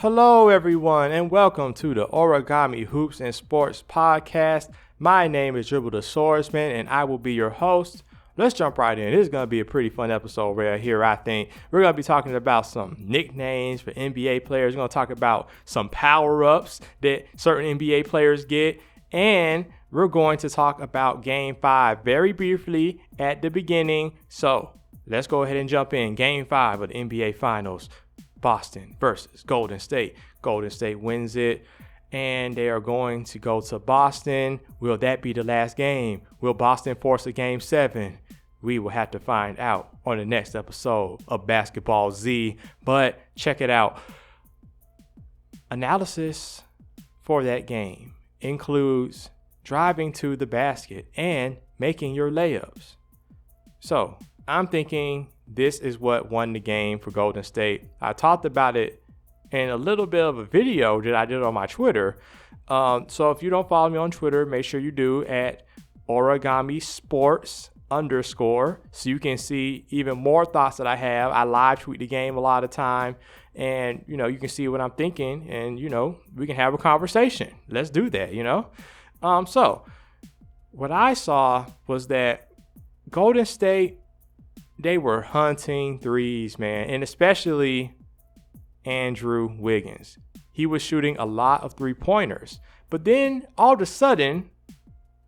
Hello, everyone, and welcome to the Origami Hoops and Sports Podcast. My name is Dribble the Swordsman, and I will be your host. Let's jump right in. This is going to be a pretty fun episode right here, I think. We're going to be talking about some nicknames for NBA players. We're going to talk about some power-ups that certain NBA players get, and we're going to talk about Game 5 very briefly at the beginning. So let's go ahead and jump in. Game 5 of the NBA Finals. Boston versus Golden State. Golden State wins it, and they are going to go to Boston. Will that be the last game? Will Boston force a Game 7? We will have to find out on the next episode of Basketball Z. But check it out. Analysis for that game includes driving to the basket and making your layups. So I'm thinking this is what won the game for Golden State. I talked about it in a little bit of a video that I did on my Twitter. So if you don't follow me on Twitter, make sure you do at Origami Sports _ so you can see even more thoughts that I have. I live tweet the game a lot of time, and you can see what I'm thinking, and we can have a conversation. Let's do that. So what I saw was that Golden State, they were hunting threes, man, and especially Andrew Wiggins. He was shooting a lot of three-pointers. But then, all of a sudden,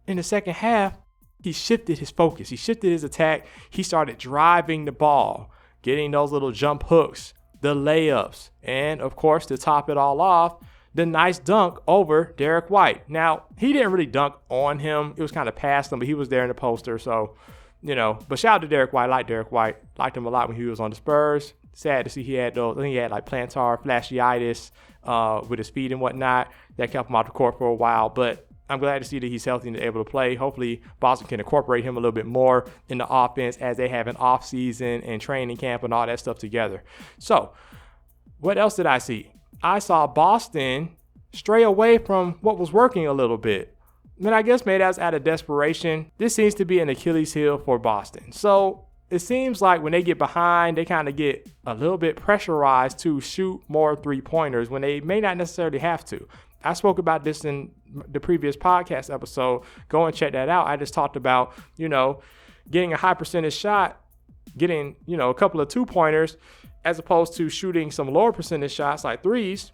in the second half, he shifted his focus. He shifted his attack. He started driving the ball, getting those little jump hooks, the layups, and, of course, to top it all off, the nice dunk over Derek White. Now, he didn't really dunk on him. It was kind of past him, but he was there in the poster, so but shout out to Derek White. I like Derek White. Liked him a lot when he was on the Spurs. Sad to see he had those. I think he had like plantar fasciitis with his feet and whatnot. That kept him out the court for a while. But I'm glad to see that he's healthy and able to play. Hopefully, Boston can incorporate him a little bit more in the offense as they have an off season and training camp and all that stuff together. So, what else did I see? I saw Boston stray away from what was working a little bit. And I guess maybe that's out of desperation. This seems to be an Achilles heel for Boston. So it seems like when they get behind, they kind of get a little bit pressurized to shoot more three-pointers when they may not necessarily have to. I spoke about this in the previous podcast episode. Go and check that out. I just talked about, getting a high percentage shot, getting, a couple of two-pointers, as opposed to shooting some lower percentage shots like threes.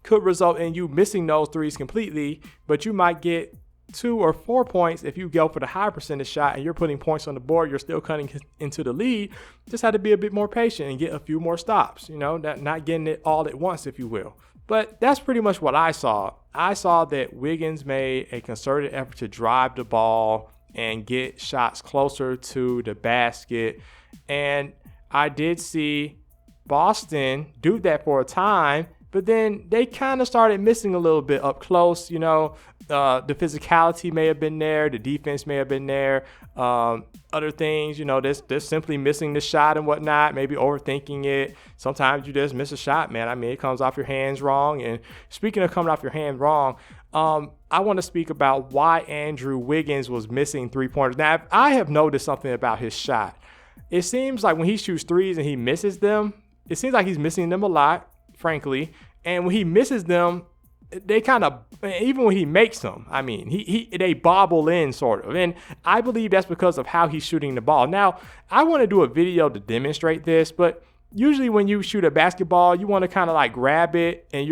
Could result in you missing those threes completely, but you might get 2 or 4 points if you go for the high percentage shot and you're putting points on the board. You're still cutting into the lead. Just had to be a bit more patient and get a few more stops, not getting it all at once, if you will. But that's pretty much what I saw. I saw that Wiggins made a concerted effort to drive the ball and get shots closer to the basket. And I did see Boston do that for a time. But then they kind of started missing a little bit up close. The physicality may have been there. The defense may have been there. Other things, they're simply missing the shot and whatnot, maybe overthinking it. Sometimes you just miss a shot, man. I mean, it comes off your hands wrong. And speaking of coming off your hand wrong, I want to speak about why Andrew Wiggins was missing three-pointers. Now, I have noticed something about his shot. It seems like when he shoots threes and he misses them, it seems like he's missing them a lot, frankly. And when he misses them, they kind of, even when he makes them, I mean, they bobble in sort of. And I believe that's because of how he's shooting the ball. Now, I want to do a video to demonstrate this, but usually when you shoot a basketball, you want to kind of like grab it and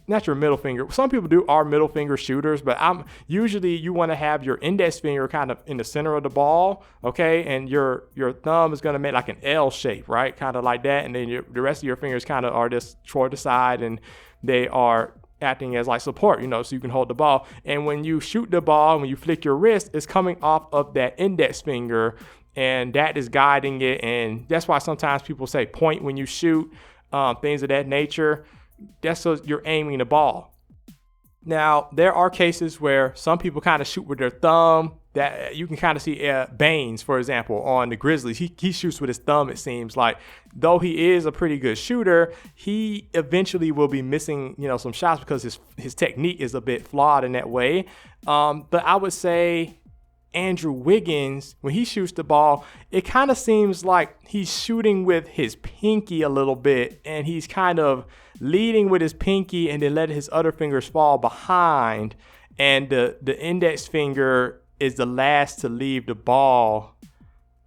not your middle finger. Some people are middle finger shooters, but usually you want to have your index finger kind of in the center of the ball, okay? And your thumb is going to make like an L shape, right? Kind of like that. And then the rest of your fingers kind of are just toward the side, and they are acting as like support, so you can hold the ball. And when you shoot the ball, when you flick your wrist, it's coming off of that index finger, and that is guiding it. And that's why sometimes people say point when you shoot, things of that nature. That's so you're aiming the ball. Now, there are cases where some people kind of shoot with their thumb. That you can kind of see Baines, for example, on the Grizzlies. He shoots with his thumb, it seems like. Though he is a pretty good shooter, he eventually will be missing, some shots because his technique is a bit flawed in that way. But I would say Andrew Wiggins, when he shoots the ball, it kind of seems like he's shooting with his pinky a little bit, and he's kind of leading with his pinky and then letting his other fingers fall behind, and the index finger is the last to leave the ball.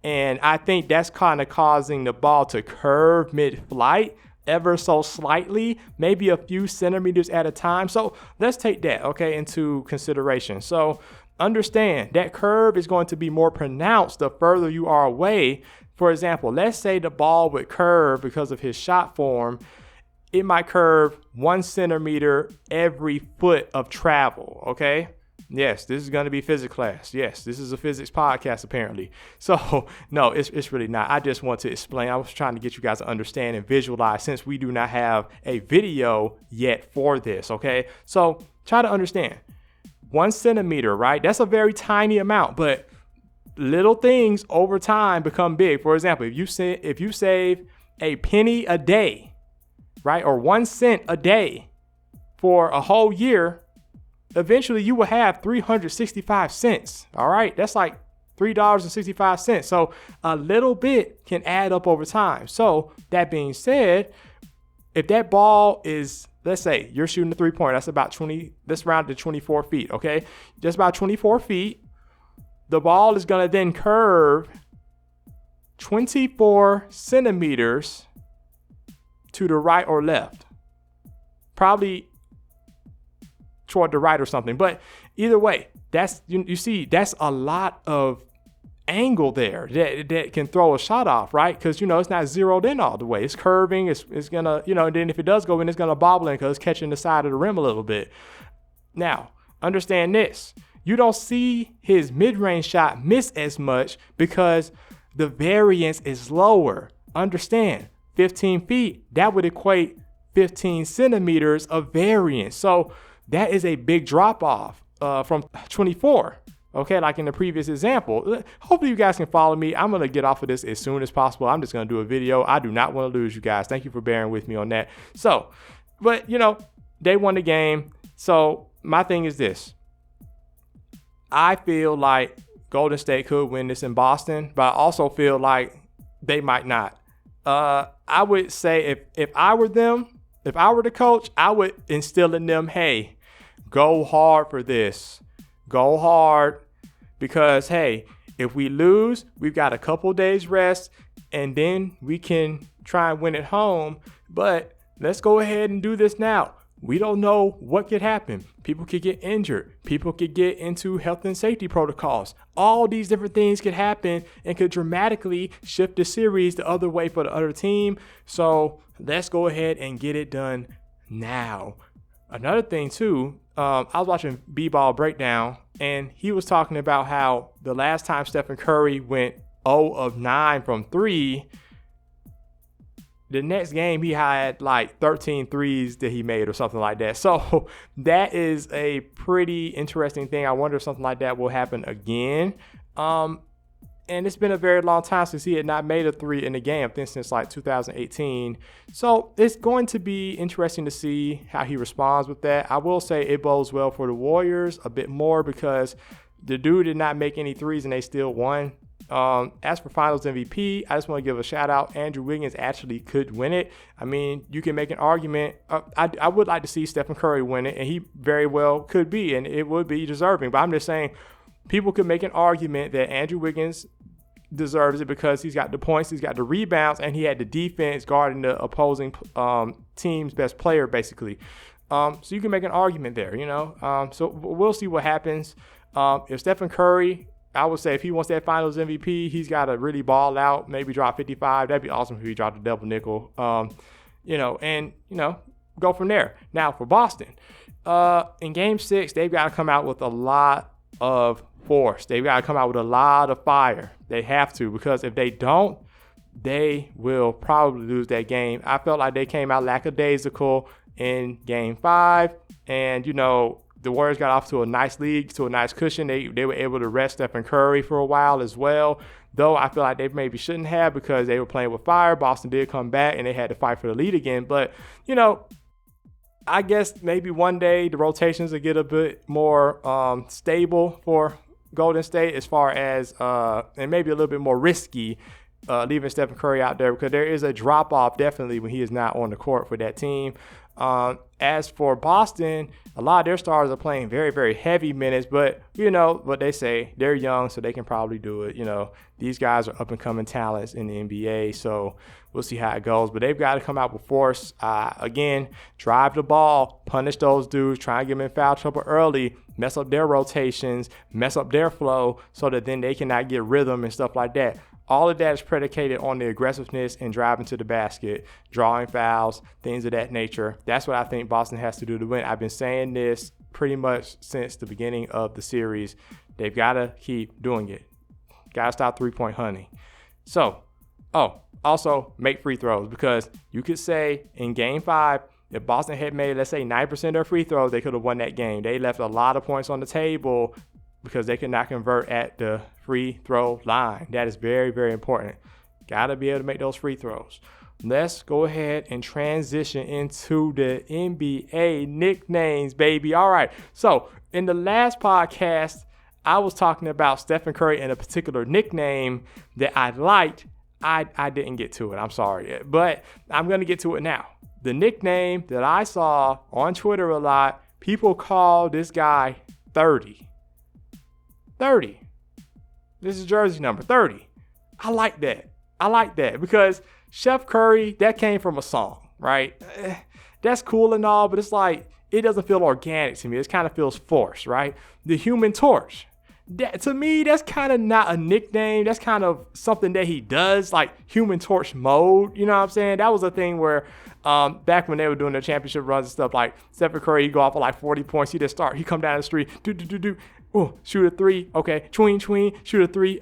And I think that's kind of causing the ball to curve mid-flight ever so slightly, maybe a few centimeters at a time. So let's take that, okay, into consideration. So understand that curve is going to be more pronounced the further you are away. For example, let's say the ball would curve because of his shot form. It might curve 1 centimeter every foot of travel, okay? Yes, this is going to be physics class. Yes, this is a physics podcast, apparently. So, no, it's really not. I just want to explain. I was trying to get you guys to understand and visualize since we do not have a video yet for this, okay? So, try to understand. 1 centimeter, right? That's a very tiny amount, but little things over time become big. For example, if you save a penny a day, right, or 1 cent a day for a whole year, eventually you will have 365 cents. All right. That's like $3.65. So a little bit can add up over time. So that being said, if that ball is, let's say you're shooting a 3-pointer, that's about 20, let's round to 24 feet. Okay. Just about 24 feet. The ball is going to then curve 24 centimeters to the right or left. Probably toward the right or something. But either way, that's you see, that's a lot of angle there that can throw a shot off, right? Because, it's not zeroed in all the way. It's curving. It's going to, and then if it does go in, it's going to bobble in because it's catching the side of the rim a little bit. Now, understand this. You don't see his mid-range shot miss as much because the variance is lower. Understand, 15 feet, that would equate 15 centimeters of variance. So that is a big drop off from 24. Okay, like in the previous example. Hopefully you guys can follow me. I'm going to get off of this as soon as possible. I'm just going to do a video. I do not want to lose you guys. Thank you for bearing with me on that. So, but they won the game. So my thing is this. I feel like Golden State could win this in Boston, but I also feel like they might not. I would say if I were them, if I were the coach, I would instill in them, hey, go hard for this. Go hard because, hey, if we lose, we've got a couple days rest and then we can try and win at home. But let's go ahead and do this now. We don't know what could happen. People could get injured. People could get into health and safety protocols. All these different things could happen and could dramatically shift the series the other way for the other team. So let's go ahead and get it done now. Another thing too, I was watching B-Ball Breakdown and he was talking about how the last time Stephen Curry went 0 of 9 from 3, the next game he had like 13 threes that he made or something like that. So that is a pretty interesting thing. I wonder if something like that will happen again. And it's been a very long time since he had not made a 3 in the game, I think since like 2018. So it's going to be interesting to see how he responds with that. I will say it bodes well for the Warriors a bit more because the dude did not make any 3s and they still won. As for finals MVP, I just want to give a shout out. Andrew Wiggins actually could win it. I mean, you can make an argument. I would like to see Stephen Curry win it, and he very well could be, and it would be deserving. But I'm just saying, people could make an argument that Andrew Wiggins deserves it because he's got the points, he's got the rebounds, and he had the defense guarding the opposing team's best player, basically. So you can make an argument there, So we'll see what happens. If Stephen Curry, I would say if he wants that finals MVP, he's got to really ball out, maybe drop 55. That'd be awesome if he dropped a double nickel, go from there. Now for Boston, in game 6, they've got to come out with a lot of force. They've got to come out with a lot of fire. They have to, because if they don't, they will probably lose that game. I felt like they came out lackadaisical in game 5, and, the Warriors got off to a nice lead, to a nice cushion. They were able to rest Stephen Curry for a while as well, though I feel like they maybe shouldn't have because they were playing with fire. Boston did come back, and they had to fight for the lead again. But, I guess maybe one day the rotations will get a bit more stable for Golden State as far as and maybe a little bit more risky leaving Stephen Curry out there, because there is a drop off definitely when he is not on the court for that team. As for Boston, a lot of their stars are playing very, very heavy minutes, but you know what they say, they're young, so they can probably do it. You know, these guys are up and coming talents in the NBA, so we'll see how it goes. But they've got to come out with force. Again, drive the ball, punish those dudes, try and get them in foul trouble early, mess up their rotations, mess up their flow, so that then they cannot get rhythm and stuff like that. All of that is predicated on the aggressiveness and driving to the basket, drawing fouls, things of that nature. That's what I think Boston has to do to win. I've been saying this pretty much since the beginning of the series. They've got to keep doing it. Got to stop three-point hunting. So, also make free throws, because you could say in Game 5, if Boston had made, let's say, 9% of their free throws, they could have won that game. They left a lot of points on the table because they could not convert at the free throw line. That is very, very important. Got to be able to make those free throws. Let's go ahead and transition into the NBA nicknames, baby. All right. So in the last podcast, I was talking about Stephen Curry and a particular nickname that I liked. I didn't get to it. I'm sorry. But I'm going to get to it now. The nickname that I saw on Twitter a lot, people call this guy 30. 30. This is jersey number 30. I like that because Chef Curry, that came from a song, right? That's cool and all, but it's like, it doesn't feel organic to me. It kind of feels forced, right? The Human Torch. That, to me, that's kind of not a nickname. That's kind of something that he does, like Human Torch mode. You know what I'm saying? That was a thing where back when they were doing their championship runs and stuff, like Stephen Curry, he'd go off for like 40 points. He'd just start. He'd come down the street, shoot a three. Okay, tween, shoot a three.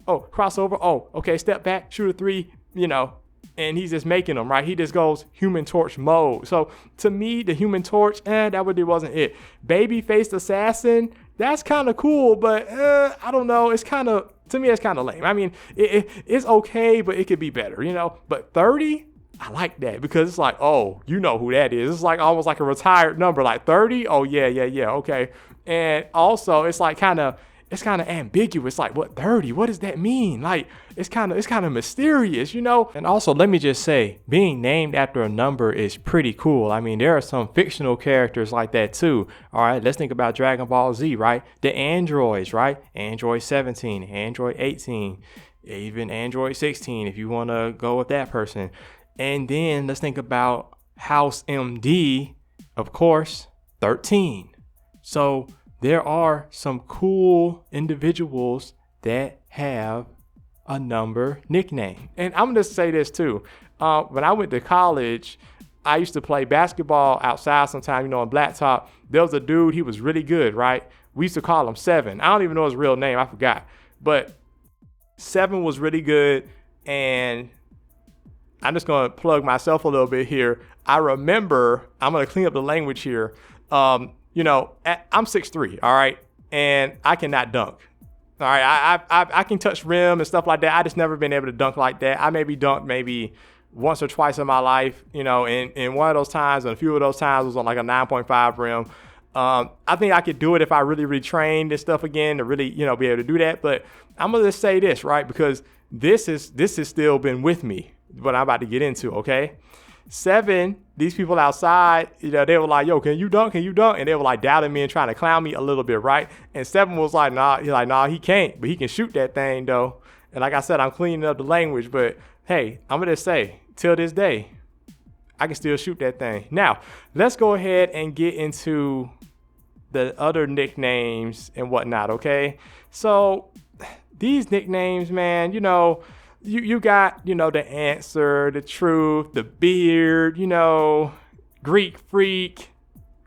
Crossover. Oh, okay, step back, shoot a three. You know, and he's just making them, right? He just goes Human Torch mode. So to me, the Human Torch, that really wasn't it. Baby-faced assassin, that's kind of cool, but I don't know. It's kind of, to me, it's kind of lame. I mean, it's okay, but it could be better, you know? But 30, I like that, because it's like, oh, you know who that is. It's like almost like a retired number, like 30. Oh, yeah, okay. And also, it's like kind of ambiguous. Like, what 30? What does that mean? Like, it's kind of mysterious, you know? And also, let me just say, being named after a number is pretty cool. I mean, there are some fictional characters like that too. All right, let's think about Dragon Ball Z, right? The androids, right? Android 17, Android 18, even Android 16, if you want to go with that person. And then let's think about House MD, of course, 13. So there are some cool individuals that have a number nickname. And I'm going to say this too. When I went to college, I used to play basketball outside sometime, you know, on Blacktop. There was a dude, he was really good, right? We used to call him Seven. I don't even know his real name. I forgot. But Seven was really good. And I'm just going to plug myself a little bit here. I remember, I'm going to clean up the language here. You know, I'm 6'3", all right? And I cannot dunk. All right, I can touch rim and stuff like that. I just never been able to dunk like that. I maybe dunked maybe once or twice in my life, you know, and one of those times and a few of those times was on like a 9.5 rim. I think I could do it if I really, really trained this stuff again to really, you know, be able to do that. But I'm going to just say this, right? Because this has still been with me, what I'm about to get into, okay? 7, these people outside, you know, they were like, yo, can you dunk? And they were like doubting me and trying to clown me a little bit, right? And 7 was like, nah, he can't, but he can shoot that thing though. And like I said, I'm cleaning up the language, but hey, I'm going to say, till this day, I can still shoot that thing. Now, let's go ahead and get into the other nicknames and whatnot, okay? So these nicknames, man, you know, you got, you know, the Answer, the Truth, the Beard, you know, Greek Freak,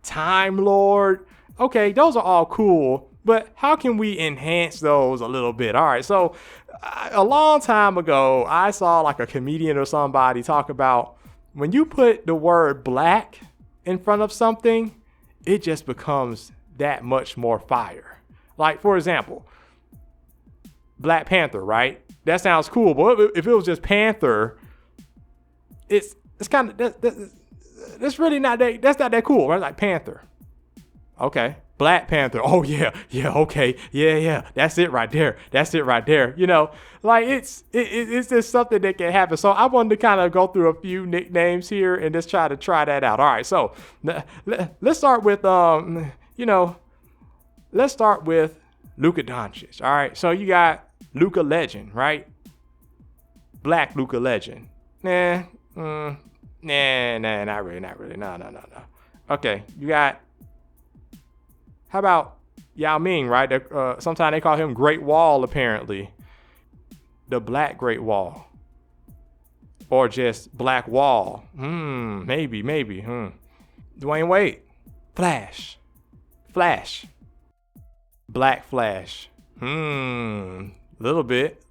Time Lord. Okay, those are all cool, but how can we enhance those a little bit? All right, so a long time ago, I saw like a comedian or somebody talk about when you put the word black in front of something, it just becomes that much more fire. Like, for example, Black Panther, right? That sounds cool, but if it was just Panther, it's kind of that's really not that, that's not that cool, right? Like Panther. Okay, Black Panther. Oh yeah, yeah, okay, yeah. That's it right there. That's it right there. Like it's just something that can happen. So I wanted to kind of go through a few nicknames here and just try that out. All right, so let's start with let's start with Luka Doncic. All right, so you got Luka Legend, right? Black Luka Legend. Nah, not really. No. Okay, you got. How about Yao Ming, right? Sometimes they call him Great Wall, apparently. The Black Great Wall. Or just Black Wall. Maybe. Dwayne Wade. Flash. Black Flash. Little bit,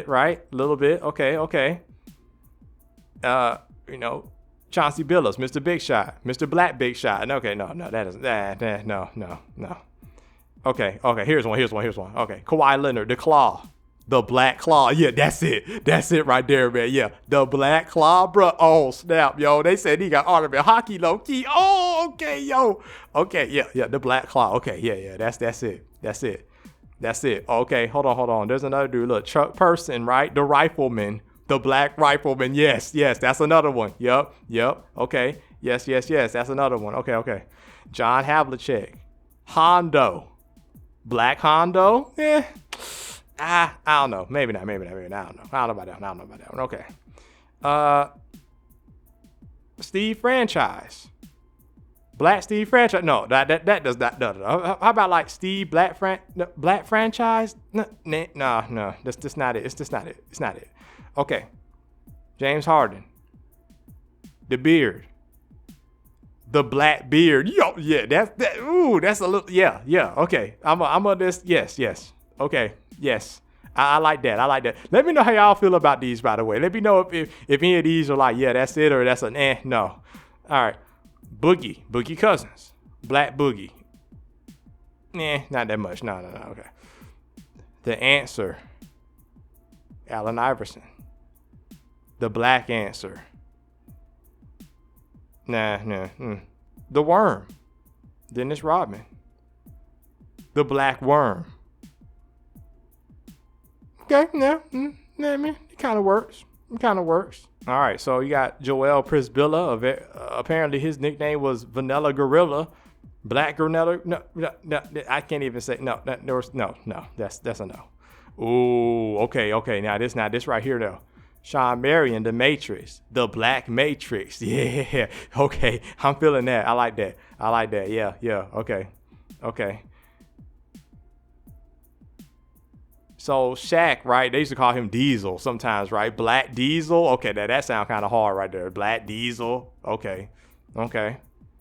right? Little bit. Okay. Chauncey Billups, Mr. Big Shot, Mr. Black Big Shot. Okay, no, that isn't that. No. Okay, here's one. Okay, Kawhi Leonard, the Claw, the Black Claw. Yeah, that's it right there, man. Yeah, the Black Claw, bro. Oh snap, yo. They said he got automatic hockey low key. Oh, okay, yo. Okay, yeah, the Black Claw. Okay, yeah. That's it. Okay, hold on. There's another dude. Look, Chuck Person, right? The Rifleman. The Black Rifleman. Yes. That's another one. Yep. Okay. Yes. That's another one. Okay. John Havlicek. Hondo. Black Hondo? I don't know. Maybe not. I don't know. I don't know about that one. Okay. Steve Franchise. Black Steve Franchise. No, that does not. No. How about like Steve Black Franchise? No. That's just not it. It's not it. Okay. James Harden. The Beard. The Black Beard. Yo, yeah, that's a little, yeah. Okay. I'm on this. Yes. Okay. Yes. I like that. Let me know how y'all feel about these, by the way. Let me know if any of these are like, yeah, that's it, or that's an no. All right. Boogie Cousins. Black Boogie. Not that much. No. Okay. The Answer. Allen Iverson. The Black Answer. Nah. The Worm. Dennis Rodman. The Black Worm. Okay, I mean, it kind of works. All right, so you got Joel Prisbilla. Apparently his nickname was Vanilla Gorilla. Black Gorilla. No, I can't even say no. That's a no. Ooh, okay. Now this right here though. Sean Marion, the Matrix, the Black Matrix. Yeah, okay. I'm feeling that. I like that. Yeah. Okay. So Shaq, right? They used to call him Diesel sometimes, right? Black Diesel. Okay, that sounds kind of hard right there. Black Diesel. Okay.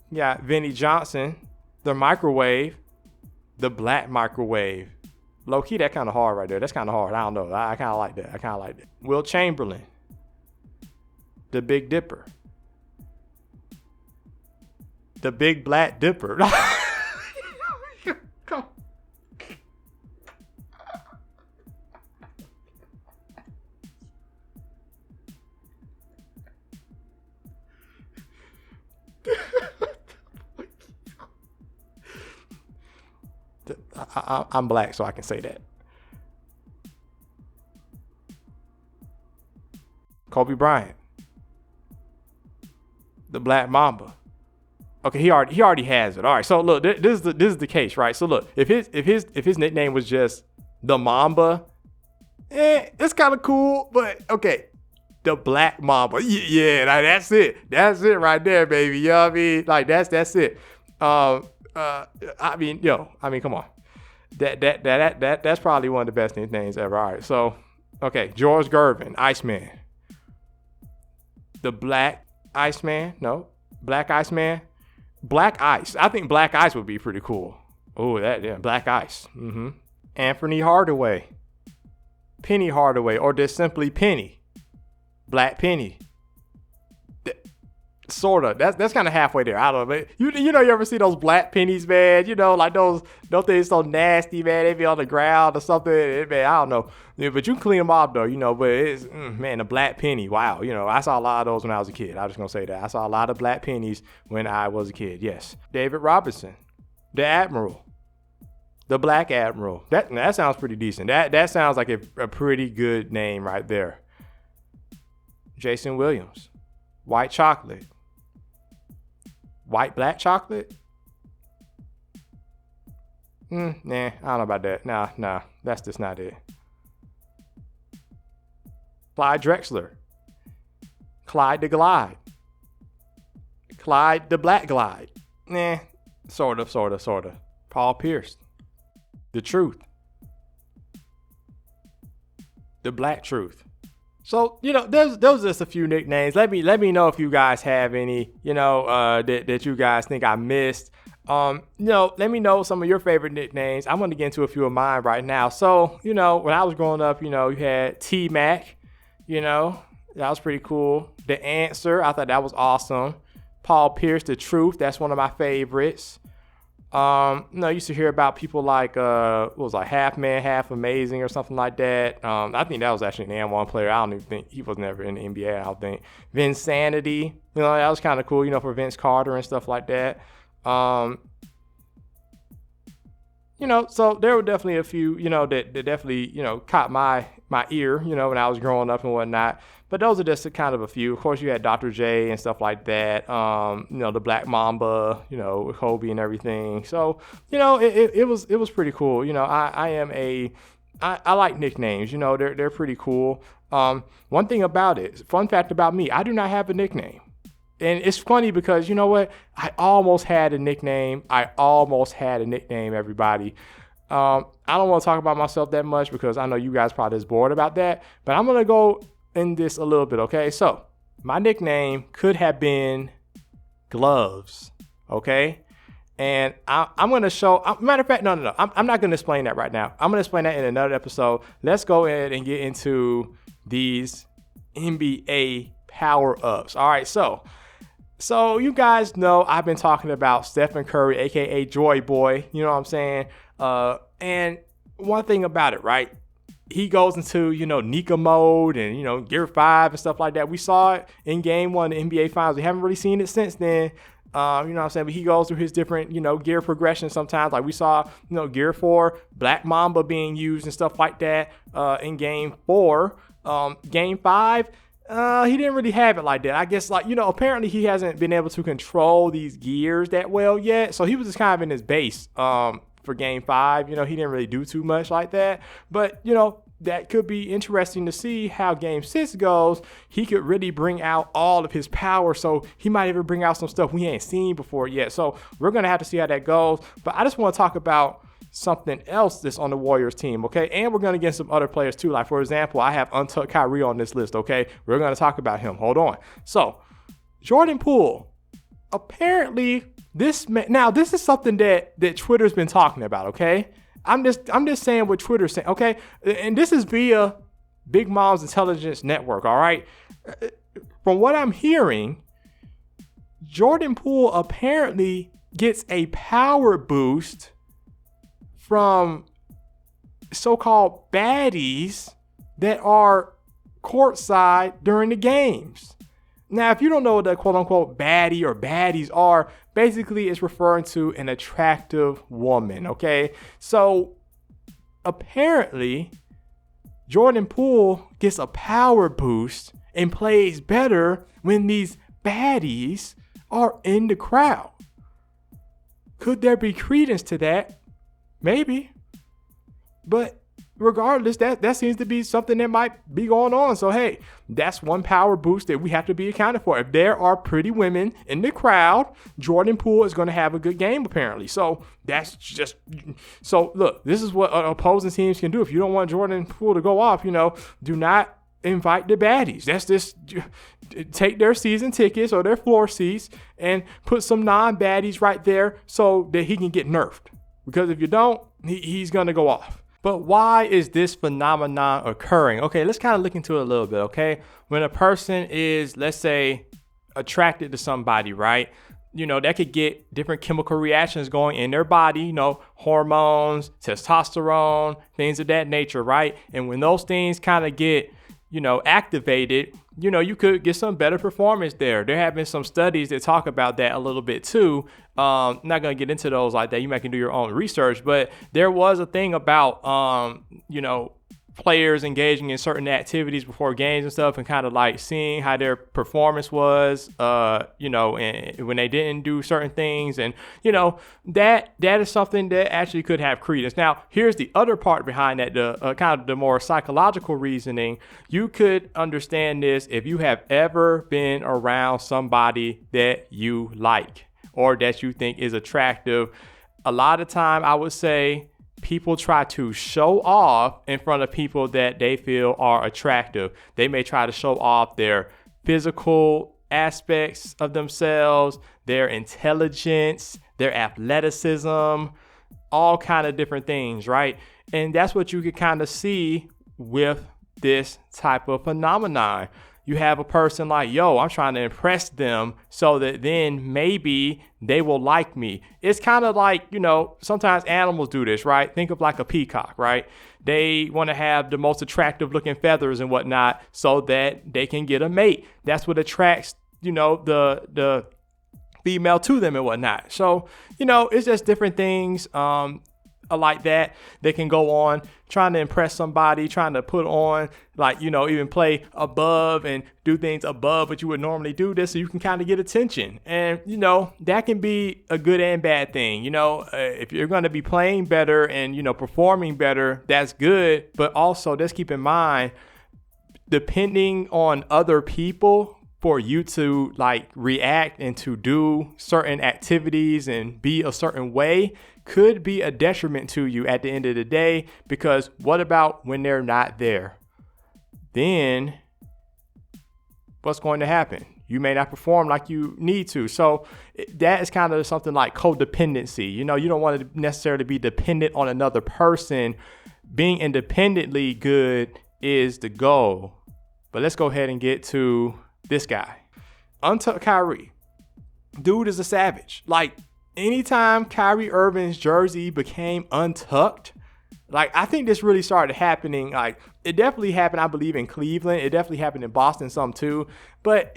Yeah, Vinnie Johnson, the Microwave, the Black Microwave. Low key, that kind of hard right there. That's kind of hard. I don't know. I kind of like that. Will Chamberlain, the Big Dipper, the Big Black Dipper. Come. I'm black, so I can say that. Kobe Bryant, the Black Mamba. Okay, he already has it. All right, so look, this is the case, right? So look, if his nickname was just the Mamba, it's kind of cool, but okay, the Black Mamba, yeah, that's it right there, baby. You know what I mean? Like that's it. I mean, come on. That's probably one of the best nicknames ever. All right, so okay, George Gervin, Iceman. The Black Iceman? No, Black Iceman. Black Ice. I think Black Ice would be pretty cool. Oh, Black Ice. Anthony Hardaway, Penny Hardaway, or just simply Penny. Black Penny. Sorta. That's kind of halfway there. I don't know. But you ever see those black pennies, man? Like those things so nasty, man. They be on the ground or something. Man, I don't know. Yeah, but you can clean them off though, But it's man, the black penny. Wow. I saw a lot of those when I was a kid. I was just gonna say that. I saw a lot of black pennies when I was a kid. Yes. David Robinson, the Admiral, The Black Admiral. That sounds pretty decent. That sounds like a pretty good name right there. Jason Williams. White chocolate. White black chocolate? Nah, I don't know about that. Nah, that's just not it. Clyde Drexler. Clyde the Glide. Clyde the Black Glide. Nah, sort of. Paul Pierce. The Truth. The Black Truth. So, those are just a few nicknames. Let me know if you guys have any, that you guys think I missed. Let me know some of your favorite nicknames. I'm going to get into a few of mine right now. So, when I was growing up, you had T-Mac, that was pretty cool. The Answer, I thought that was awesome. Paul Pierce, The Truth, that's one of my favorites. I used to hear about people like, Half Man, Half Amazing or something like that. I think that was actually an N1 player. I don't even think he was never in the NBA, I don't think. Vinsanity, that was kind of cool, for Vince Carter and stuff like that. So there were definitely a few, that definitely, caught my ear, when I was growing up and whatnot. But those are just kind of a few. Of course, you had Dr. J and stuff like that. The Black Mamba, with Kobe and everything. So, it was pretty cool. I like nicknames. They're pretty cool. One thing about it, fun fact about me, I do not have a nickname. And it's funny because, you know what? I almost had a nickname, everybody. I don't want to talk about myself that much because I know you guys probably just bored about that. But I'm going to go in this a little bit, okay? So, my nickname could have been Gloves, okay? And I'm going to show, matter of fact, no. I'm not going to explain that right now. I'm going to explain that in another episode. Let's go ahead and get into these NBA power-ups. All right, so you guys know I've been talking about Stephen Curry, aka Joy Boy. You know what I'm saying? And one thing about it, right? He goes into, Nika mode and, Gear 5 and stuff like that. We saw it in Game 1 of the NBA Finals. We haven't really seen it since then. You know what I'm saying? But he goes through his different, gear progression sometimes. Like we saw, Gear 4, Black Mamba being used and stuff like that in Game 4. Game 5, he didn't really have it like that. I guess, apparently he hasn't been able to control these gears that well yet. So he was just kind of in his base for Game 5. He didn't really do too much like that. But, that could be interesting to see how Game 6 goes. He could really bring out all of his power. So he might even bring out some stuff we ain't seen before yet. So we're going to have to see how that goes. But I just want to talk about something else that's on the Warriors team, okay? And we're going to get some other players too. Like, for example, I have Untucked Kyrie on this list, okay? We're going to talk about him. Hold on. So, Jordan Poole, apparently, this is something that Twitter's been talking about, okay? I'm just saying what Twitter's saying, okay? And this is via Big Mom's Intelligence Network, all right? From what I'm hearing, Jordan Poole apparently gets a power boost from so-called baddies that are courtside during the games. Now, if you don't know what the quote-unquote baddie or baddies are, basically it's referring to an attractive woman, okay? So, apparently, Jordan Poole gets a power boost and plays better when these baddies are in the crowd. Could there be credence to that? Maybe. But regardless, that seems to be something that might be going on. So, hey, that's one power boost that we have to be accounted for. If there are pretty women in the crowd, Jordan Poole is going to have a good game, apparently. So, look, this is what opposing teams can do. If you don't want Jordan Poole to go off, do not invite the baddies. That's just take their season tickets or their floor seats and put some non-baddies right there so that he can get nerfed. Because if you don't, he's going to go off. But why is this phenomenon occurring? Okay, let's kind of look into it a little bit, okay? When a person is, let's say, attracted to somebody, right? That could get different chemical reactions going in their body, hormones, testosterone, things of that nature, right? And when those things kind of get, activated, you could get some better performance there. There have been some studies that talk about that a little bit too. Not going to get into those like that. You might can do your own research, but there was a thing about, players engaging in certain activities before games and stuff, and kind of like seeing how their performance was, and when they didn't do certain things. And, that is something that actually could have credence. Now, here's the other part behind that, the kind of the more psychological reasoning. You could understand this if you have ever been around somebody that you like or that you think is attractive. A lot of time, I would say, people try to show off in front of people that they feel are attractive. They may try to show off their physical aspects of themselves, their intelligence, their athleticism, all kind of different things, right? And that's what you can kind of see with this type of phenomenon. You have a person like, I'm trying to impress them so that then maybe they will like me. It's kind of like, sometimes animals do this, right? Think of like a peacock, right? They want to have the most attractive looking feathers and whatnot so that they can get a mate. That's what attracts, the female to them and whatnot. So, it's just different things like that. They can go on trying to impress somebody, trying to put on even play above and do things above what you would normally do this so you can kind of get attention. And, that can be a good and bad thing. If you're going to be playing better and, performing better, that's good. But also just keep in mind, depending on other people for you to react and to do certain activities and be a certain way could be a detriment to you at the end of the day, because what about when they're not there? Then what's going to happen? You may not perform like you need to. So that is kind of something like codependency. You don't want to necessarily be dependent on another person. Being independently good is the goal. But let's go ahead and get to this guy. Untucked Kyrie. Dude is a savage. Anytime Kyrie Irving's jersey became untucked, I think this really started happening. It definitely happened, I believe, in Cleveland. It definitely happened in Boston some too. But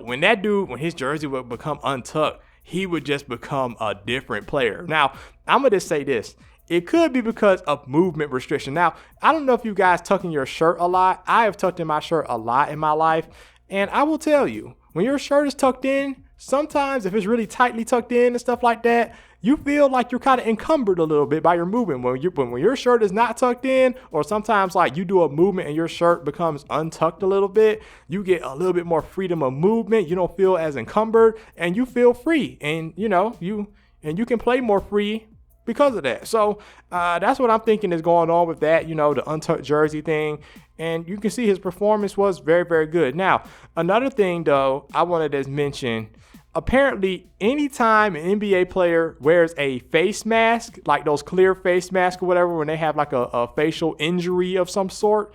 when his jersey would become untucked, he would just become a different player. Now, I'm going to say this. It could be because of movement restriction. Now, I don't know if you guys tuck in your shirt a lot. I have tucked in my shirt a lot in my life. And I will tell you, when your shirt is tucked in, sometimes if it's really tightly tucked in and stuff like that, you feel like you're kind of encumbered a little bit by your movement. When your shirt is not tucked in, or sometimes you do a movement and your shirt becomes untucked a little bit, you get a little bit more freedom of movement. You don't feel as encumbered and you feel free. And you can play more free because of that. So that's what I'm thinking is going on with that, the untucked jersey thing. And you can see his performance was very, very good. Now, another thing, though, I wanted to mention, apparently anytime an NBA player wears a face mask, like those clear face masks or whatever, when they have a facial injury of some sort,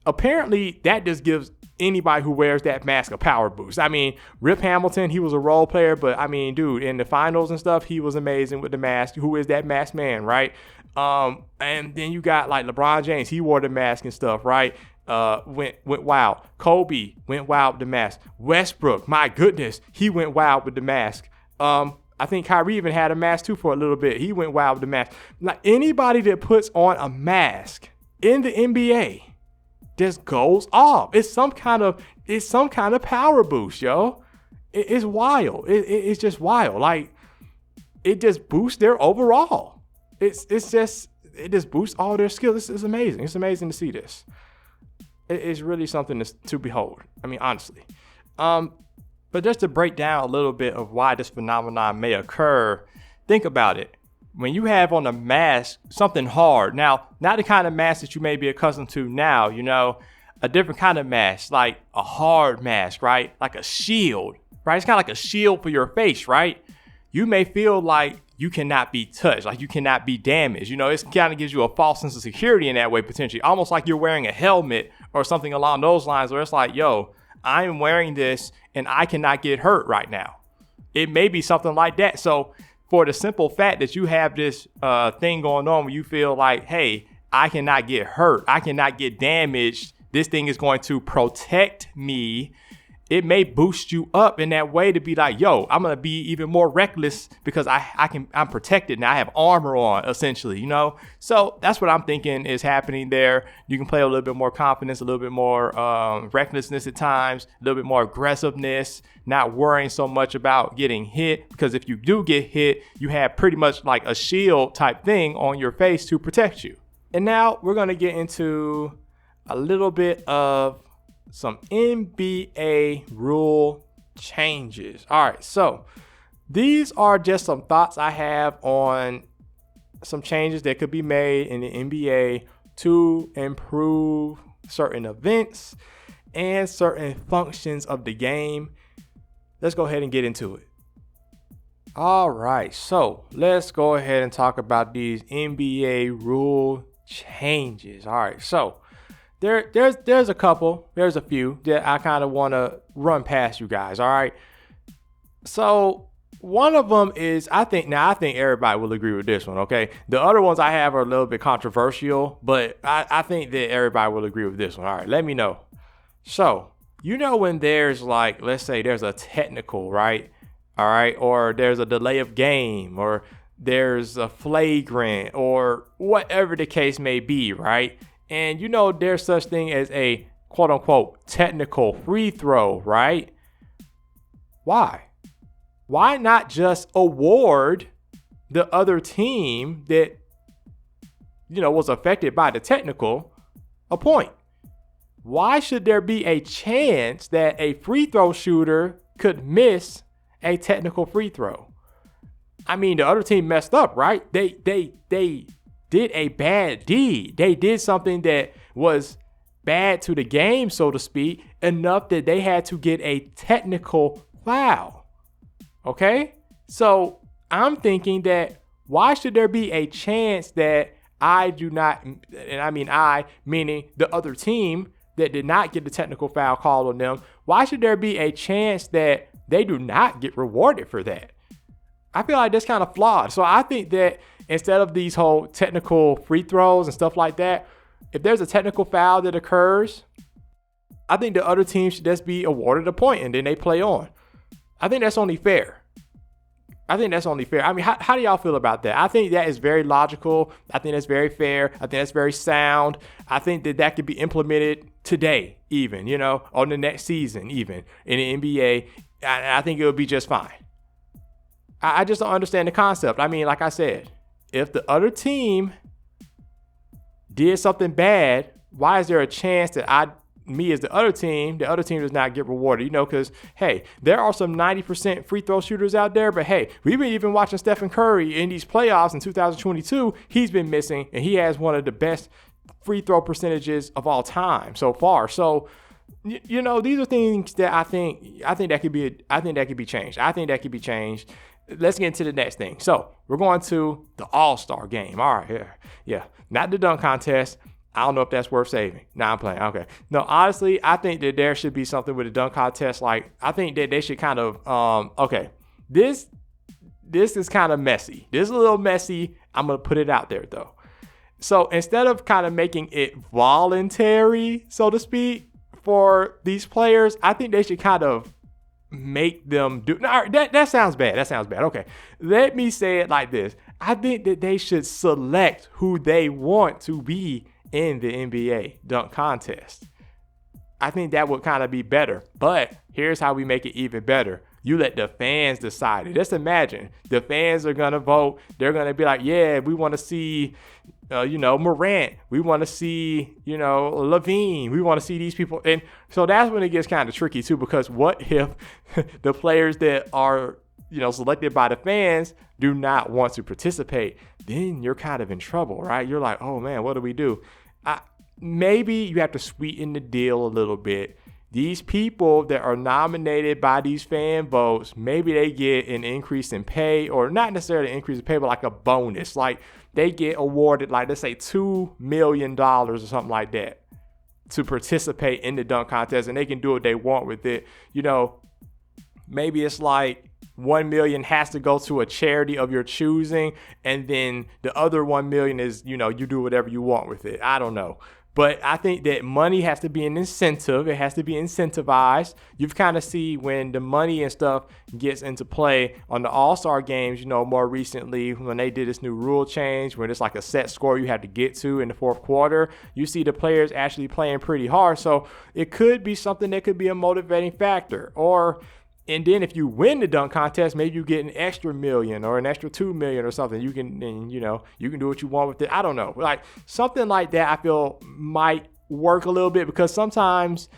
apparently that just gives anybody who wears that mask a power boost. I mean, Rip Hamilton, he was a role player, but I mean, dude, in the finals and stuff, he was amazing with the mask. Who is that masked man, right? And then you got LeBron James, he wore the mask and stuff, right? Went wild. Kobe went wild with the mask. Westbrook, my goodness, he went wild with the mask. I think Kyrie even had a mask too for a little bit. He went wild with the mask. Anybody that puts on a mask in the NBA just goes off. It's some kind of power boost, yo. It's wild. It's just wild. It just boosts their overall. It just boosts all their skills. It's amazing. It's amazing to see this. It's really something to behold. I mean, honestly. But just to break down a little bit of why this phenomenon may occur, think about it. When you have on a mask something hard, now, not the kind of mask that you may be accustomed to now, a different kind of mask, like a hard mask, right? Like a shield, right? It's kind of like a shield for your face, right? You may feel like you cannot be touched, like you cannot be damaged. It kind of gives you a false sense of security in that way, potentially. Almost like you're wearing a helmet or something along those lines, where it's like, yo, I'm wearing this and I cannot get hurt right now. It may be something like that. So for the simple fact that you have this thing going on where you feel like, hey, I cannot get hurt, I cannot get damaged this thing is going to protect me, it may boost you up in that way to be like, yo, I'm going to be even more reckless because I'm protected now. I have armor on, essentially, So that's what I'm thinking is happening there. You can play a little bit more confidence, a little bit more recklessness at times, a little bit more aggressiveness, not worrying so much about getting hit, because if you do get hit, you have pretty much like a shield type thing on your face to protect you. And now we're going to get into a little bit of some NBA rule changes. All right, so these are just some thoughts I have on some changes that could be made in the NBA to improve certain events and certain functions of the game. Let's go ahead and get into it. All right, so let's go ahead and talk about these NBA rule changes. All right, so There's a couple, there's a few that I kind of want to run past you guys. All right. So one of them is, I think everybody will agree with this one. Okay. The other ones I have are a little bit controversial, but I think that everybody will agree with this one. All right. Let me know. So, when there's like, let's say there's a technical, right? All right. Or there's a delay of game, or there's a flagrant, or whatever the case may be, right? And there's such thing as a quote unquote technical free throw, right? Why? Why not just award the other team that, was affected by the technical a point? Why should there be a chance that a free throw shooter could miss a technical free throw? I mean, the other team messed up, right? They did a bad deed. They did something that was bad to the game, so to speak, enough that they had to get a technical foul. Okay? So I'm thinking that why should there be a chance that I do not, and I mean I, meaning the other team that did not get the technical foul called on them, why should there be a chance that they do not get rewarded for that? I feel like that's kind of flawed. So I think that instead of these whole technical free throws and stuff like that, if there's a technical foul that occurs, I think the other team should just be awarded a point and then they play on. I think that's only fair. I mean, how do y'all feel about that? I think that is very logical. I think that's very fair. I think that's very sound. I think that could be implemented today, even, on the next season, even in the NBA. I think it would be just fine. I just don't understand the concept. I mean, like I said, if the other team did something bad, why is there a chance that me as the other team does not get rewarded? Because, hey, there are some 90% free throw shooters out there, but hey, we've been even watching Stephen Curry in these playoffs in 2022. He's been missing, and he has one of the best free throw percentages of all time so far. So, these are things that I think that could be changed. Let's get into the next thing. So we're going to the All-Star game. All right, yeah. Not the dunk contest. I don't know if that's worth saving. Nah, I'm playing. Okay. No, honestly, I think that there should be something with the dunk contest. Like, I think that they should kind of, okay. This is kind of messy. This is a little messy. I'm going to put it out there, though. So instead of kind of making it voluntary, so to speak, for these players, I think they should kind of make them do. No, that sounds bad. Okay. Let me say it like this. I think that they should select who they want to be in the NBA dunk contest. I think that would kind of be better. But here's how we make it even better. You let the fans decide it. Just imagine the fans are going to vote. They're going to be like, yeah, we want to see, Morant. We want to see, Levine. We want to see these people. And so that's when it gets kind of tricky too, because what if the players that are, selected by the fans do not want to participate? Then you're kind of in trouble, right? You're like, oh man, what do we do? Maybe you have to sweeten the deal a little bit. These people that are nominated by these fan votes, maybe they get an increase in pay, or not necessarily an increase in pay, but like a bonus. Like they get awarded, like let's say $2 million or something like that to participate in the dunk contest, and they can do what they want with it. Maybe it's like $1 million has to go to a charity of your choosing, and then the other $1 million is, you do whatever you want with it. I don't know. But I think that money has to be an incentive. It has to be incentivized. You've kind of see when the money and stuff gets into play on the All-Star games, more recently when they did this new rule change where it's like a set score you have to get to in the fourth quarter. You see the players actually playing pretty hard. So it could be something that could be a motivating factor. And then if you win the dunk contest, maybe you get an extra million or an extra 2 million or something. You can do what you want with it. I don't know. Like something like that, I feel might work a little bit because sometimes,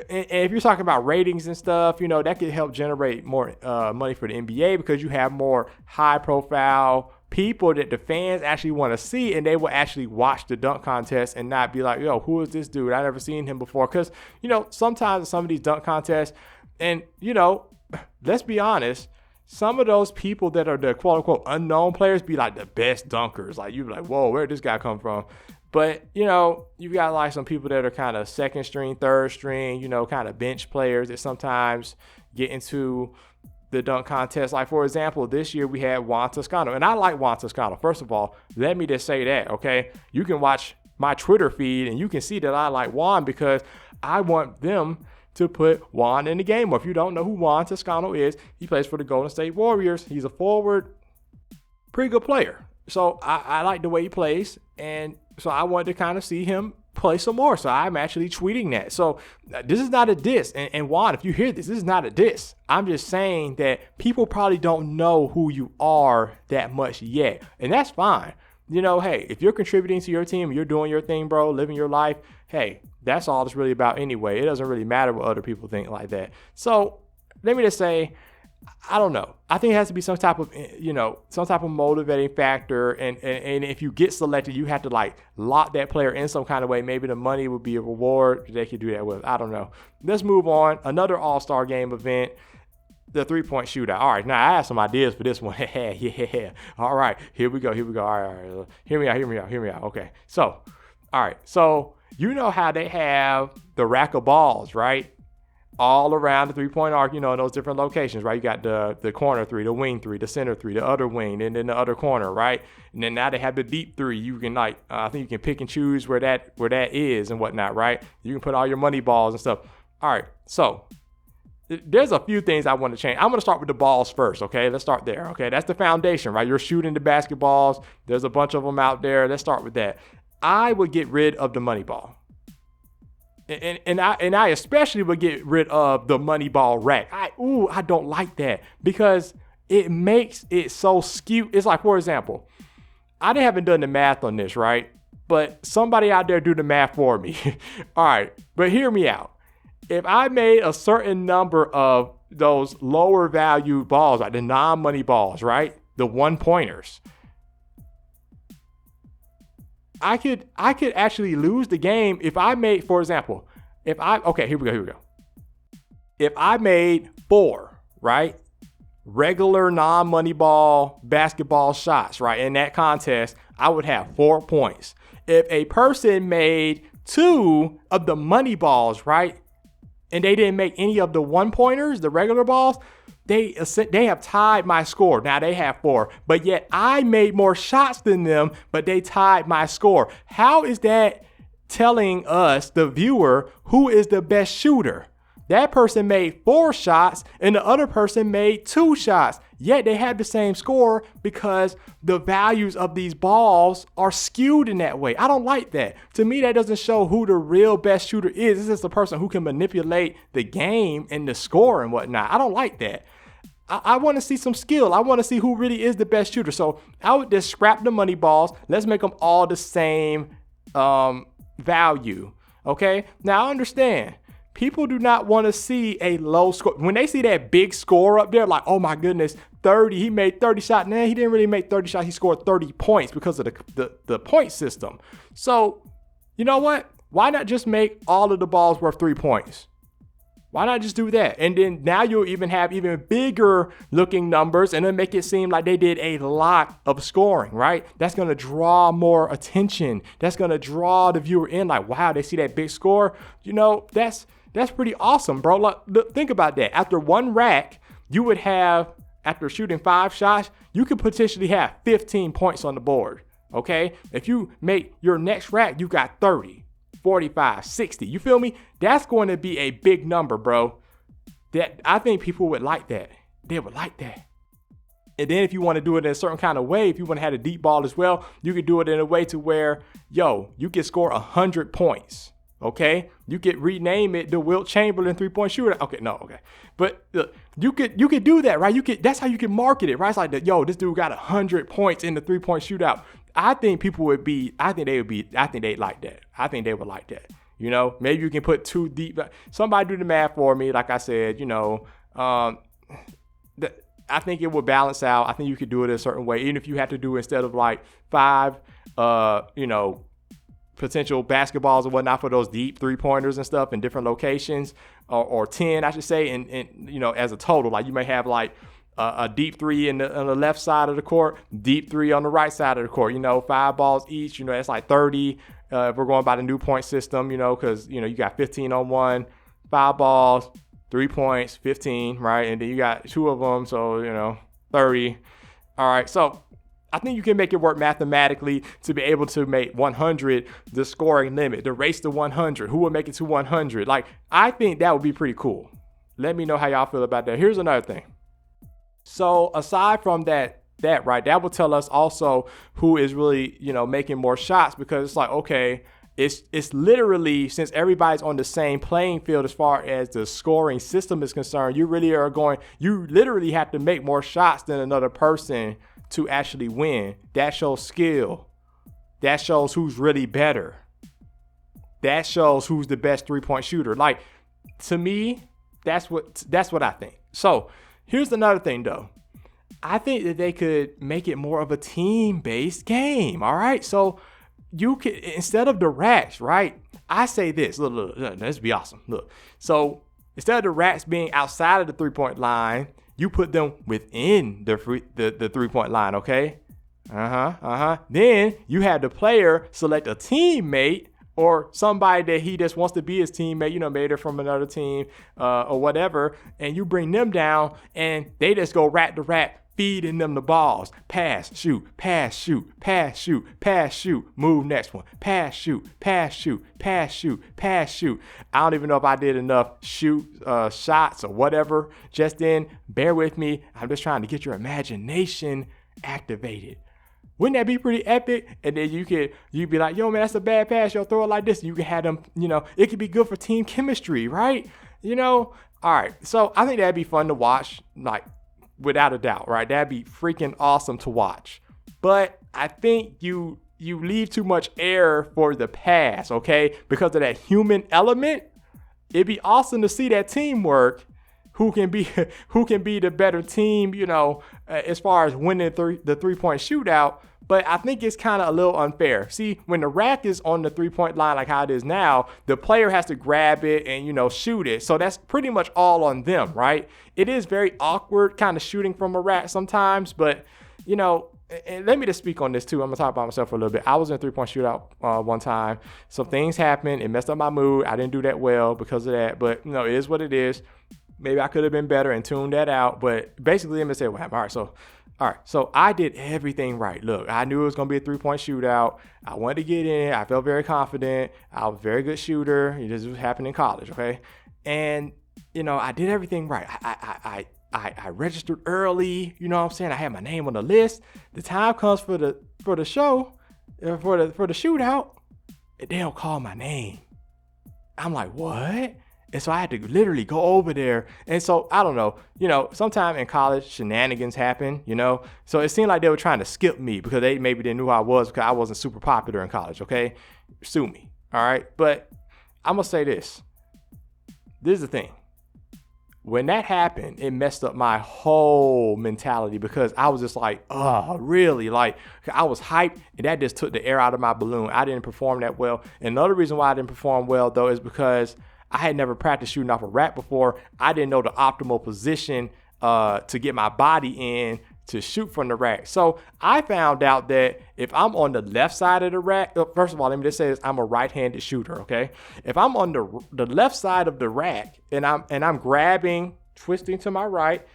and if you're talking about ratings and stuff, that could help generate more money for the NBA because you have more high profile people that the fans actually want to see, and they will actually watch the dunk contest and not be like, yo, who is this dude? I never seen him before. Because, sometimes some of these dunk contests, and, let's be honest, some of those people that are the quote unquote unknown players be like the best dunkers. Like, you're like, whoa, where did this guy come from? But, you've got like some people that are kind of second string, third string, kind of bench players that sometimes get into the dunk contest. Like, for example, this year we had Juan Toscano, and I like Juan Toscano. First of all, let me just say that, okay? You can watch my Twitter feed and you can see that I like Juan because I want them to put Juan in the game. Or if you don't know who Juan Toscano is, he plays for the Golden State Warriors. He's a forward, pretty good player. So I like the way he plays, and so I wanted to kind of see him play some more. So I'm actually tweeting that. So this is not a diss. And Juan, if you hear this is not a diss. I'm just saying that people probably don't know who you are that much yet. And that's fine. Hey, if you're contributing to your team, you're doing your thing, bro, living your life, hey, that's all it's really about anyway. It doesn't really matter what other people think like that. So let me just say, I don't know. I think it has to be some type of motivating factor. And if you get selected, you have to like lock that player in some kind of way. Maybe the money would be a reward they could do that with. I don't know. Let's move on. Another All-Star game event, the 3-point shootout. All right, now I have some ideas for this one. Yeah. All right, here we go. All right. Hear me out. Okay. So, all right. So, how they have the rack of balls, right? All around the 3-point arc, in those different locations, right? You got the corner three, the wing three, the center three, the other wing, and then the other corner, right? And then now they have the deep three. You can I think you can pick and choose where that is and whatnot, right? You can put all your money balls and stuff. All right, so there's a few things I want to change. I'm going to start with the balls first, okay? Let's start there, okay? That's the foundation, right? You're shooting the basketballs. There's a bunch of them out there. Let's start with that. I would get rid of the money ball. And I especially would get rid of the money ball rack. I don't like that because it makes it so skewed. It's like, for example, I haven't done the math on this, right? But somebody out there do the math for me. All right, but hear me out. If I made a certain number of those lower value balls, like the non-money balls, right? The 1-pointers. I could actually lose the game if I made, for example, here we go. If I made 4, right, regular non-money ball basketball shots, right, in that contest, I would have 4 points. If a person made 2 of the money balls, right, and they didn't make any of the 1-pointers, the regular balls, they have tied my score. Now they have 4, but yet I made more shots than them, but they tied my score. How is that telling us, the viewer, who is the best shooter? That person made 4 shots and the other person made 2 shots. Yet they have the same score because the values of these balls are skewed in that way. I don't like that. To me, that doesn't show who the real best shooter is. This is the person who can manipulate the game and the score and whatnot. I don't like that. I want to see some skill. I want to see who really is the best shooter. So I would just scrap the money balls. Let's make them all the same value. Okay? Now I understand. People do not want to see a low score. When they see that big score up there, like, oh my goodness, 30, he made 30 shots. Nah, he didn't really make 30 shots. He scored 30 points because of the point system. So, you know what? Why not just make all of the balls worth 3 points? Why not just do that? And then now you'll even have even bigger looking numbers and then make it seem like they did a lot of scoring, right? That's going to draw more attention. That's going to draw the viewer in like, wow, they see that big score. That's pretty awesome, bro. Look, think about that. After one rack, you would have, after shooting 5 shots, you could potentially have 15 points on the board, okay? If you make your next rack, you got 30. 45, 60. You feel me? That's going to be a big number, bro. That I think people would like that. They would like that. And then if you want to do it in a certain kind of way, if you want to have a deep ball as well, you could do it in a way to where, you could score 100 points. Okay, you could rename it the Wilt Chamberlain 3-point shooter. Okay, no, okay, but look, you could do that, right? That's how you can market it, right? It's like this dude got 100 points in the 3-point shootout. I think they'd like that. I think they would like that. Maybe you can put two deep. Somebody do the math for me. Like I said, I think it would balance out. I think you could do it a certain way, even if you have to do instead of like 5, potential basketballs or whatnot for those deep 3-pointers and stuff in different locations, or 10, I should say, and as a total, like you may have like a deep 3 on the left side of the court, deep 3 on the right side of the court. 5 balls each. That's like 30. If we're going by the new point system, because you got 15 on one, 5 balls, 3 points, 15, right? And then you got 2 of them, so 30. All right, so I think you can make it work mathematically to be able to make 100 the scoring limit, the race to 100. Who would make it to 100? Like, I think that would be pretty cool. Let me know how y'all feel about that. Here's another thing. So aside from that, right, that will tell us also who is really, making more shots, because it's like, okay, it's literally, since everybody's on the same playing field as far as the scoring system is concerned, you literally have to make more shots than another person to actually win. That shows skill. That shows who's really better. That shows who's the best 3-point shooter. Like, to me, that's what I think. So here's another thing though. I think that they could make it more of a team-based game. All right. So you could, instead of the racks, right? I say this. Look, let's be awesome. Look. So instead of the racks being outside of the 3-point line, you put them within the 3-point line, okay? Then you have the player select a teammate or somebody that he just wants to be his teammate, maybe they're from another team or whatever, and you bring them down and they just go rack to rack, feeding them the balls. Pass, shoot, pass, shoot, pass, shoot, pass, shoot. Move next one. Pass, shoot, pass, shoot, pass, shoot, pass, shoot. I don't even know if I did enough shots or whatever just then. Bear with me. I'm just trying to get your imagination activated. Wouldn't that be pretty epic? And then you'd be like, yo, man, that's a bad pass. Yo, throw it like this. And you can have them, it could be good for team chemistry, right? All right. So I think that'd be fun to watch, like, without a doubt, right? That'd be freaking awesome to watch. But I think you leave too much air for the pass, okay? Because of that human element. It'd be awesome to see that teamwork. Who can be the better team, as far as winning the 3-point shootout. But I think it's kind of a little unfair. See, when the rack is on the 3-point line like how it is now, the player has to grab it and, shoot it. So that's pretty much all on them, right? It is very awkward kind of shooting from a rack sometimes. But, and let me just speak on this too. I'm going to talk about myself for a little bit. I was in a 3-point shootout one time. Some things happened. It messed up my mood. I didn't do that well because of that. But, it is what it is. Maybe I could have been better and tuned that out. But basically, let me say what happened. All right. So I did everything right. Look, I knew it was going to be a 3-point shootout. I wanted to get in. I felt very confident. I was a very good shooter. This was happening in college, okay? And, I did everything right. I registered early. You know what I'm saying? I had my name on the list. The time comes for the show, for the shootout, and they don't call my name. I'm like, what? And so I had to literally go over there. And so, I don't know, sometime in college, shenanigans happen, So it seemed like they were trying to skip me because they maybe didn't know who I was because I wasn't super popular in college, okay? Sue me, all right? But I'm going to say this. This is the thing. When that happened, it messed up my whole mentality because I was just like, oh, really? Like, I was hyped, and that just took the air out of my balloon. I didn't perform that well. And another reason why I didn't perform well, though, is because I had never practiced shooting off a rack before. I didn't know the optimal position to get my body in to shoot from the rack. So I found out that if I'm on the left side of the rack, first of all, let me just say this, I'm a right-handed shooter, okay? If I'm on the left side of the rack and I'm grabbing, twisting to my right,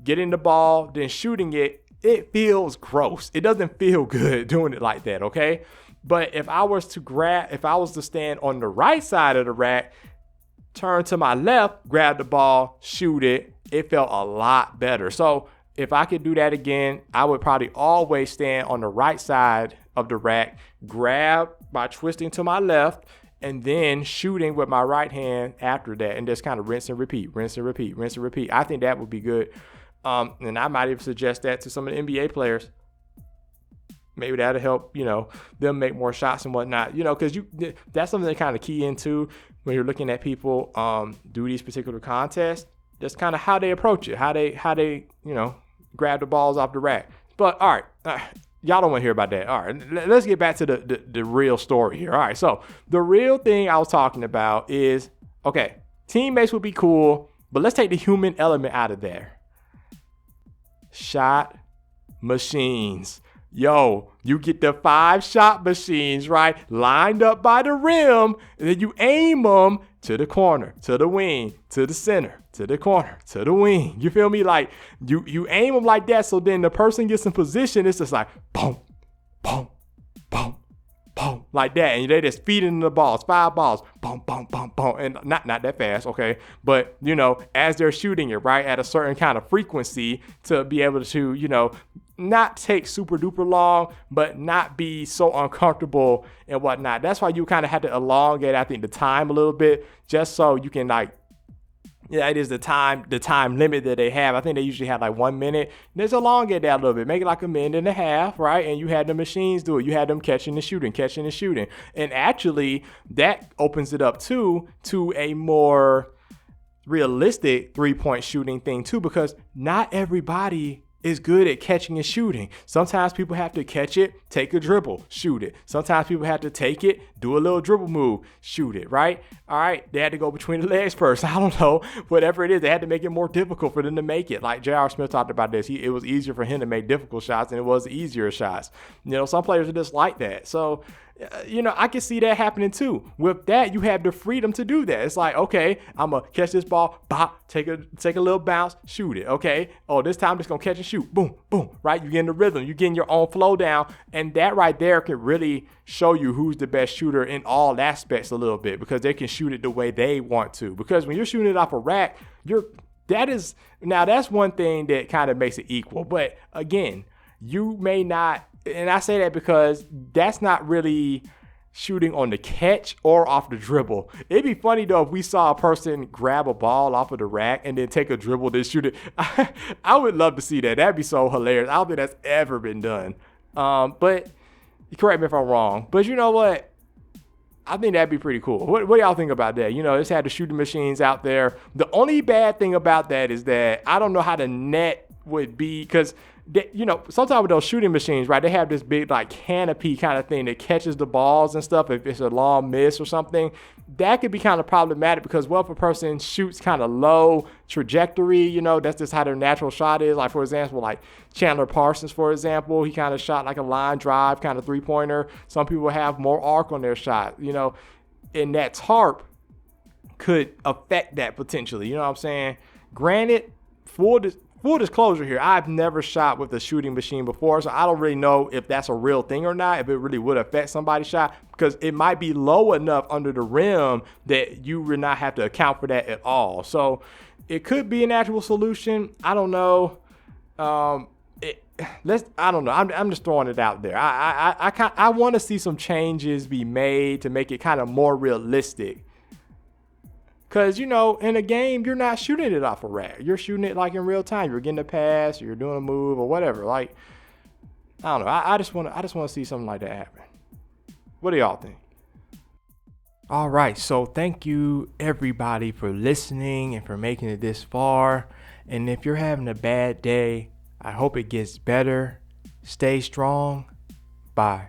getting the ball, then shooting it, it feels gross. It doesn't feel good doing it like that, okay? But if I was to stand on the right side of the rack, turn to my left, grab the ball, shoot it, it felt a lot better. So if I could do that again, I would probably always stand on the right side of the rack, grab by twisting to my left, and then shooting with my right hand after that, and just kind of rinse and repeat. I think that would be good. And I might even suggest that to some of the NBA players. Maybe that'll help, them make more shots and whatnot, because that's something they kind of key into when you're looking at people do these particular contests. That's kind of how they approach it, how they grab the balls off the rack. But all right, y'all don't want to hear about that. All right, let's get back to the real story here. All right, so the real thing I was talking about is, okay, teammates would be cool, but let's take the human element out of there. Shot machines. Yo, you get the 5 shot machines, right? Lined up by the rim, and then you aim them to the corner, to the wing, to the center, to the corner, to the wing. You feel me? Like, you aim them like that, so then the person gets in position, it's just like, boom, boom, boom, boom, like that. And they just feeding the balls, 5 balls, boom, boom, boom, boom. And not that fast, okay? But, as they're shooting it, right, at a certain kind of frequency to be able to, not take super duper long, but not be so uncomfortable and whatnot. That's why you kind of have to elongate, I think, the time a little bit, just so you can it is the time limit that they have. I think they usually have 1 minute. Let's elongate that a little bit. Make it like 1.5 minutes, right? And you had the machines do it. You had them catching and shooting. And actually, that opens it up to a more realistic 3-point shooting thing too, because not everybody is good at catching and shooting. Sometimes people have to catch it, take a dribble, shoot it. Sometimes people have to take it, do a little dribble move, shoot it, right? All right, they had to go between the legs first. I don't know, whatever it is, they had to make it more difficult for them to make it. Like J.R. Smith talked about this. It was easier for him to make difficult shots than it was easier shots. Some players are just like that. So, I can see that happening too. With that, you have the freedom to do that. It's like, okay, I'm going to catch this ball, bop, take a little bounce, shoot it, okay? Oh, this time I'm just going to catch and shoot, boom, boom, right? You're getting the rhythm. You're getting your own flow down. And that right there can really show you who's the best shooter in all aspects a little bit, because they can shoot it the way they want to. Because when you're shooting it off a rack, that's one thing that kind of makes it equal. But again, you may not, and I say that because that's not really shooting on the catch or off the dribble. It'd be funny though if we saw a person grab a ball off of the rack and then take a dribble, then shoot it. I would love to see that. That'd be so hilarious. I don't think that's ever been done. But correct me if I'm wrong. But you know what? I think that'd be pretty cool. What do y'all think about that? Just had the shooting machines out there. The only bad thing about that is that I don't know how the net would be, because sometimes with those shooting machines, right, they have this big canopy kind of thing that catches the balls and stuff. If it's a long miss or something, that could be kind of problematic, because if a person shoots kind of low trajectory, that's just how their natural shot is. Like, for example, Chandler Parsons, for example, he kind of shot like a line drive kind of 3-pointer. Some people have more arc on their shot, and that tarp could affect that potentially. You know what I'm saying? Granted, full disclosure here, I've never shot with a shooting machine before, so I don't really know if that's a real thing or not, if it really would affect somebody's shot, because it might be low enough under the rim that you would not have to account for that at all. So it could be an actual solution. I don't know. I don't know. I'm just throwing it out there. I want to see some changes be made to make it kind of more realistic. Because, in a game, you're not shooting it off a rack. You're shooting it in real time. You're getting a pass, or you're doing a move, or whatever. I don't know. I just want to see something like that happen. What do y'all think? All right. So thank you, everybody, for listening and for making it this far. And if you're having a bad day, I hope it gets better. Stay strong. Bye.